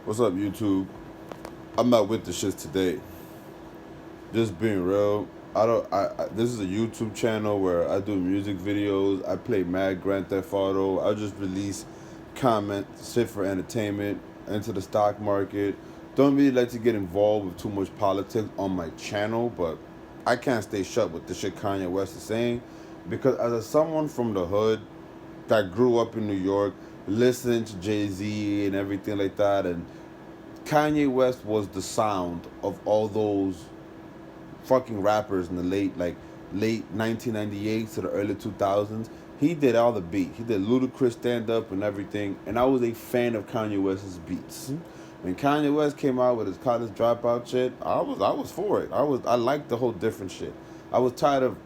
What's up, YouTube? I'm not with the shits today. Just being real. I don't. This is a YouTube channel where I do music videos. I play Mad Grand Theft Auto. I just release comment shit for entertainment into the stock market. Don't really like to get involved with too much politics on my channel, but I can't stay shut with the shit Kanye West is saying, because as a someone from the hood that grew up in New York, listening to Jay-Z and everything like that, and Kanye West was the sound of all those fucking rappers in the late 1998 to the early 2000s. He did all the beat. He did ludicrous stand up and everything, and I was a fan of Kanye West's beats. When Kanye West came out with his college dropout shit, I was for it. I liked the whole different shit. I was tired of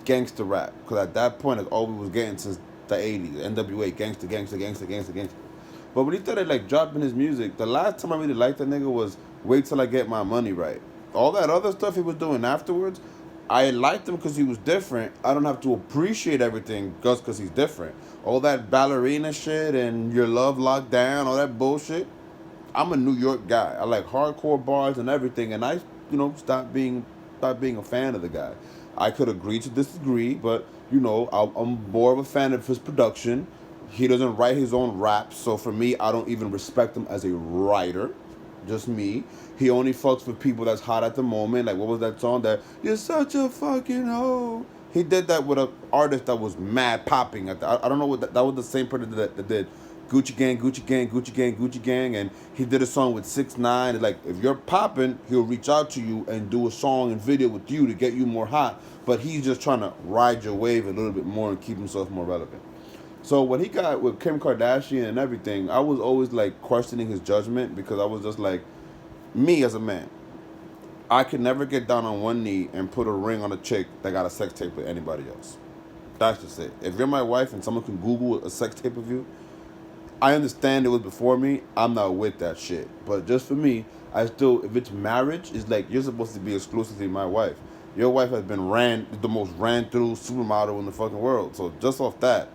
gangster rap because at that point it's all we was getting since the 80s. NWA, gangster, gangster, gangster, gangster, gangster. But when he started like dropping his music, the last time I really liked that nigga was Wait Till I Get My Money Right. All that other stuff he was doing afterwards, I liked him because he was different. I don't have to appreciate everything just because he's different. All that ballerina shit and Your Love Locked Down, all that bullshit. I'm a New York guy. I like hardcore bars and everything, and stopped being a fan of the guy. I could agree to disagree, but I'm more of a fan of his production. He doesn't write his own raps, so for me, I don't even respect him as a writer. Just me. He only fucks with people that's hot at the moment. Like, what was that song that you're such a fucking hoe? He did that with an artist that was mad popping. I don't know what that was the same person that did Gucci Gang, Gucci Gang, Gucci Gang, Gucci Gang, and he did a song with 6ix9ine. Like, if you're popping, he'll reach out to you and do a song and video with you to get you more hot. But he's just trying to ride your wave a little bit more and keep himself more relevant. So when he got with Kim Kardashian and everything, I was always like questioning his judgment because I was just like, me as a man, I could never get down on one knee and put a ring on a chick that got a sex tape with anybody else. That's just it. If you're my wife and someone can Google a sex tape of you, I understand it was before me. I'm not with that shit. But just for me, I still, if it's marriage, it's like you're supposed to be exclusively my wife. Your wife has been the most ran through supermodel in the fucking world. So just off that,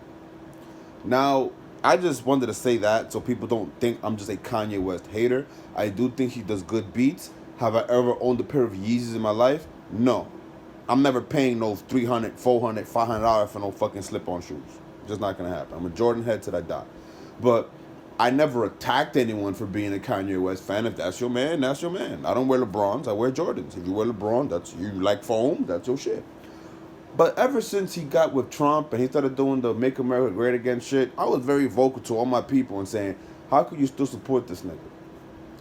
now, I just wanted to say that so people don't think I'm just a Kanye West hater. I do think he does good beats. Have I ever owned a pair of Yeezys in my life? No. I'm never paying no $300, $400, $500 for no fucking slip-on shoes. Just not gonna happen. I'm a Jordan head till I die. But I never attacked anyone for being a Kanye West fan. If that's your man, that's your man. I don't wear LeBrons. I wear Jordans. If you wear LeBron, that's you like foam. That's your shit. But ever since he got with Trump and he started doing the Make America Great Again shit, I was very vocal to all my people and saying, how could you still support this nigga?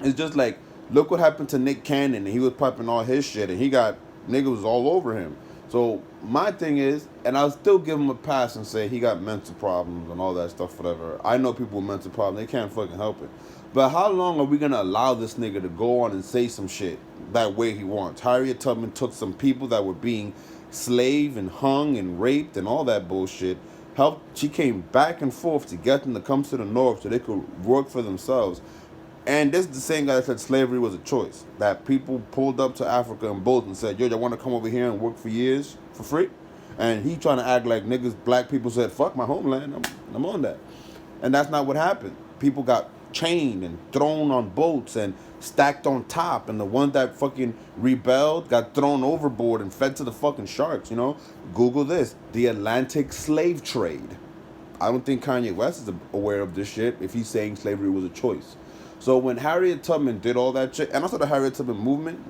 It's just like, look what happened to Nick Cannon, and he was popping all his shit and he got niggas all over him. So my thing is, and I'll still give him a pass and say he got mental problems and all that stuff, whatever. I know people with mental problems, they can't fucking help it. But how long are we gonna allow this nigga to go on and say some shit that way he wants? Harriet Tubman took some people that were being slaved and hung and raped and all that bullshit. She came back and forth to get them to come to the north so they could work for themselves. And this is the same guy that said slavery was a choice. That people pulled up to Africa in boats and said, yo, y'all want to come over here and work for years for free? And he trying to act like niggas, black people said, fuck my homeland, I'm on that. And that's not what happened. People got chained and thrown on boats and stacked on top. And the ones that fucking rebelled got thrown overboard and fed to the fucking sharks, Google this. The Atlantic slave trade. I don't think Kanye West is aware of this shit if he's saying slavery was a choice. So when Harriet Tubman did all that shit, and I saw the Harriet Tubman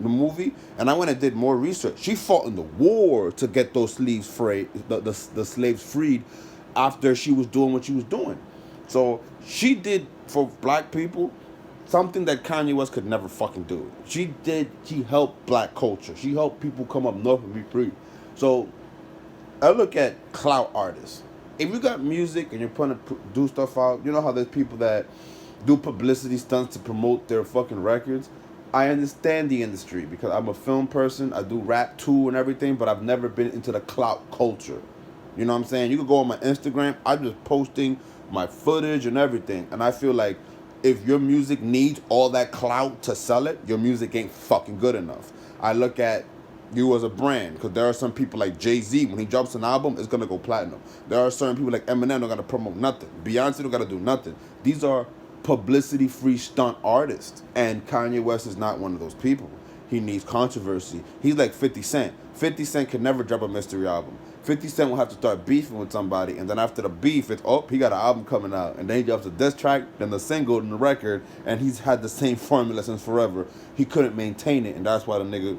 the movie, and I went and did more research. She fought in the war to get those slaves free, the slaves freed, after she was doing what she was doing. So she did for black people something that Kanye West could never fucking do. She helped black culture. She helped people come up north and be free. So I look at clout artists. If you got music and you're trying to do stuff out, you know how there's people that do publicity stunts to promote their fucking records. I understand the industry because I'm a film person. I do rap too and everything, but I've never been into the clout culture. You know what I'm saying? You can go on my Instagram. I'm just posting my footage and everything. And I feel like if your music needs all that clout to sell it, your music ain't fucking good enough. I look at you as a brand because there are some people like Jay-Z, when he drops an album, it's going to go platinum. There are certain people like Eminem don't got to promote nothing. Beyonce don't got to do nothing. These are publicity-free stunt artist, and Kanye West is not one of those people. He needs controversy. He's like 50 Cent. 50 Cent can never drop a mystery album. 50 Cent will have to start beefing with somebody, and then after the beef, it's, oh, he got an album coming out, and then he drops a diss track, then the single, then the record, and he's had the same formula since forever. He couldn't maintain it, and that's why the nigga,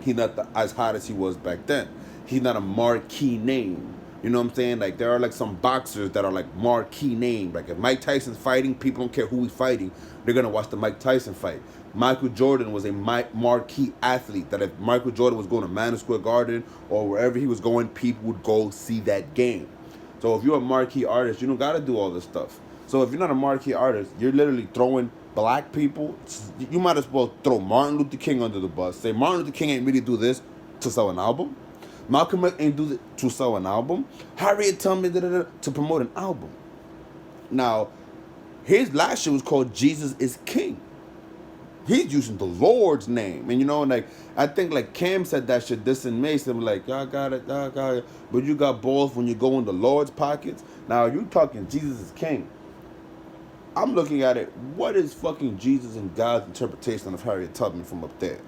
he's not as hot as he was back then. He's not a marquee name. You know what I'm saying? Like, there are like some boxers that are like marquee names. Like, if Mike Tyson's fighting, people don't care who he's fighting. They're gonna watch the Mike Tyson fight. Michael Jordan was a marquee athlete that if Michael Jordan was going to Madison Square Garden or wherever he was going, people would go see that game. So if you're a marquee artist, you don't gotta do all this stuff. So if you're not a marquee artist, you're literally throwing black people. You might as well throw Martin Luther King under the bus. Say Martin Luther King ain't really do this to sell an album. Malcolm X ain't do this to sell an album. Harriet Tubman to promote an album. Now, his last shit was called Jesus is King. He's using the Lord's name. And you know, like, I think like Cam said that shit, this and Mason, like, y'all got it, but you got balls when you go in the Lord's pockets. Now, you talking Jesus is King. I'm looking at it, what is fucking Jesus and God's interpretation of Harriet Tubman from up there?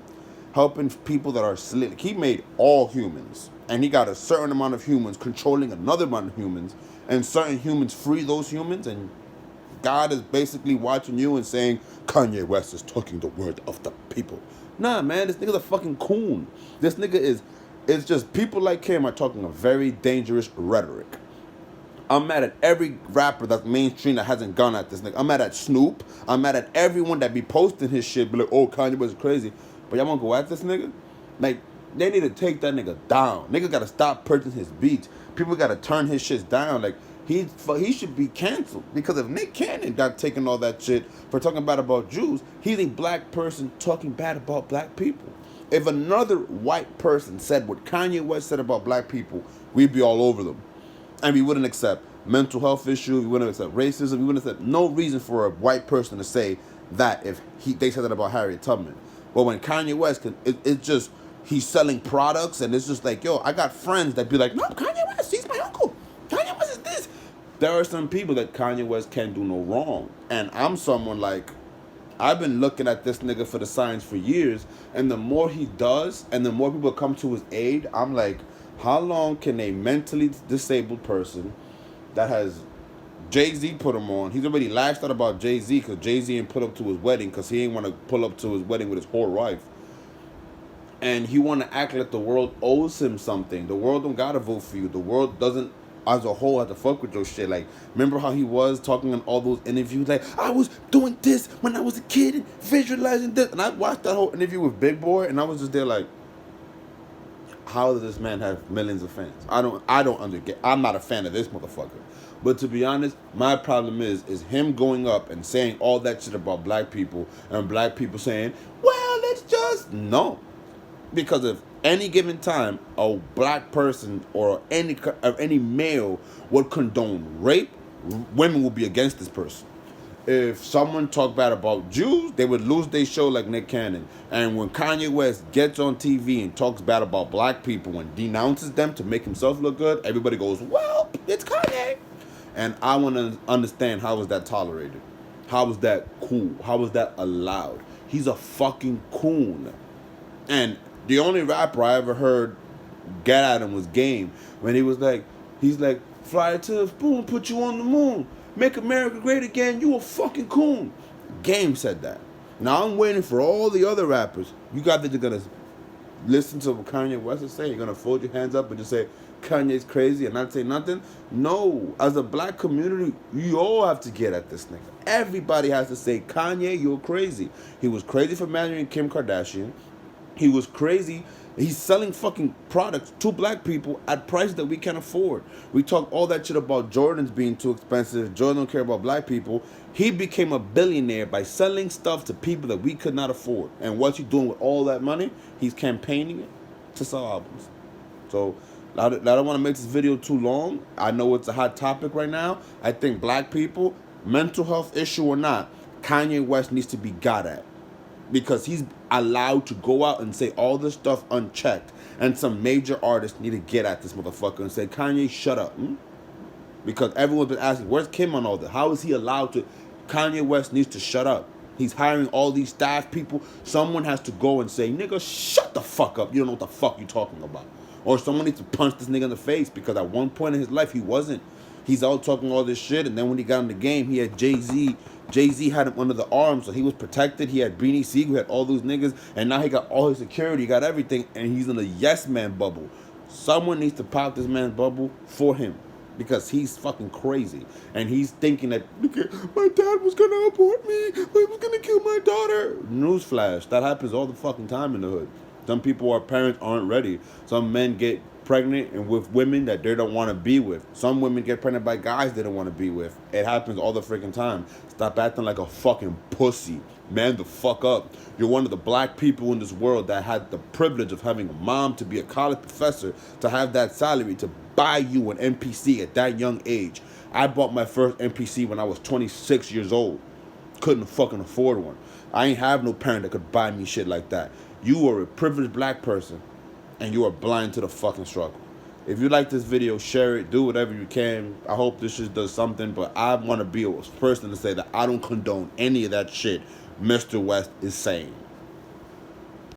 Helping people that are slick. He made all humans, and he got a certain amount of humans controlling another amount of humans, and certain humans free those humans, and God is basically watching you and saying, Kanye West is talking the word of the people. Nah, man, this nigga's a fucking coon. This nigga is, it's just people like him are talking a very dangerous rhetoric. I'm mad at every rapper that's mainstream that hasn't gone at this nigga. I'm mad at Snoop. I'm mad at everyone that be posting his shit, be like, oh, Kanye West is crazy. But y'all wanna go at this nigga? Like, they need to take that nigga down. Nigga gotta stop purchasing his beats. People gotta turn his shit down. Like, he should be canceled. Because if Nick Cannon got taken all that shit for talking bad about Jews, he's a black person talking bad about black people. If another white person said what Kanye West said about black people, we'd be all over them. And we wouldn't accept mental health issues, we wouldn't accept racism, we wouldn't accept no reason for a white person to say that if they said that about Harriet Tubman. But when Kanye West, it's just, he's selling products, and it's just like, yo, I got friends that be like, no, Kanye West, he's my uncle. Kanye West is this. There are some people that Kanye West can't do no wrong. And I'm someone like, I've been looking at this nigga for the signs for years, and the more he does, and the more people come to his aid, I'm like, how long can a mentally disabled person that has Jay-Z put him on? He's already lashed out about Jay-Z because Jay-Z ain't put up to his wedding because he ain't want to pull up to his wedding with his whore wife. And he want to act like the world owes him something. The world don't got to vote for you. The world doesn't, as a whole, have to fuck with your shit. Like, remember how he was talking in all those interviews? Like, I was doing this when I was a kid and visualizing this. And I watched that whole interview with Big Boy, and I was just there like, how does this man have millions of fans? I don't understand. I'm not a fan of this motherfucker. But to be honest, my problem is him going up and saying all that shit about black people, and black people saying, well, let's just, no. Because if any given time a black person or any male would condone rape, women will be against this person. If someone talked bad about Jews, they would lose their show like Nick Cannon. And when Kanye West gets on TV and talks bad about black people and denounces them to make himself look good, everybody goes, well, it's Kanye. And I want to understand, how is that tolerated? How is that cool? How is that allowed? He's a fucking coon. And the only rapper I ever heard get at him was Game. When he's like, fly to the spoon, put you on the moon. Make America great again, you a fucking coon. Game said that. Now I'm waiting for all the other rappers. You guys that are gonna listen to what Kanye West is saying, you're gonna fold your hands up and just say Kanye's crazy and not say nothing? No. As a black community, you all have to get at this nigga. Everybody has to say, Kanye, you're crazy. He was crazy for marrying Kim Kardashian. He was crazy. He's selling fucking products to black people at prices that we can't afford. We talk all that shit about Jordans being too expensive. Jordan don't care about black people. He became a billionaire by selling stuff to people that we could not afford. And what's he doing with all that money? He's campaigning it to sell albums. So I don't want to make this video too long. I know it's a hot topic right now. I think black people, mental health issue or not, Kanye West needs to be got at. Because he's allowed to go out and say all this stuff unchecked. And some major artists need to get at this motherfucker and say, Kanye, shut up. Because everyone's been asking, where's Kim on all this? How is he allowed to? Kanye West needs to shut up. He's hiring all these staff people. Someone has to go and say, nigga, shut the fuck up. You don't know what the fuck you talking about. Or someone needs to punch this nigga in the face, because at one point in his life, he wasn't. He's out talking all this shit, and then when he got in the game, he had Jay-Z. Jay-Z had him under the arm, so he was protected. He had Beanie Siegel, had all those niggas, and now he got all his security, he got everything, and he's in a yes man bubble. Someone needs to pop this man's bubble for him, because he's fucking crazy, and he's thinking that, my dad was gonna abort me, he was gonna kill my daughter. Newsflash, that happens all the fucking time in the hood. Some people, our parents, aren't ready. Some men get pregnant and with women that they don't want to be with. Some women get pregnant by guys they don't want to be with. It happens all the freaking time. Stop acting like a fucking pussy. Man the fuck up. You're one of the black people in this world that had the privilege of having a mom to be a college professor, to have that salary, to buy you an NPC at that young age. I bought my first NPC when I was 26 years old. Couldn't fucking afford one. I ain't have no parent that could buy me shit like that. You are a privileged black person, and you are blind to the fucking struggle. If you like this video, share it, do whatever you can. I hope this shit does something, but I want to be a person to say that I don't condone any of that shit Mr. West is saying.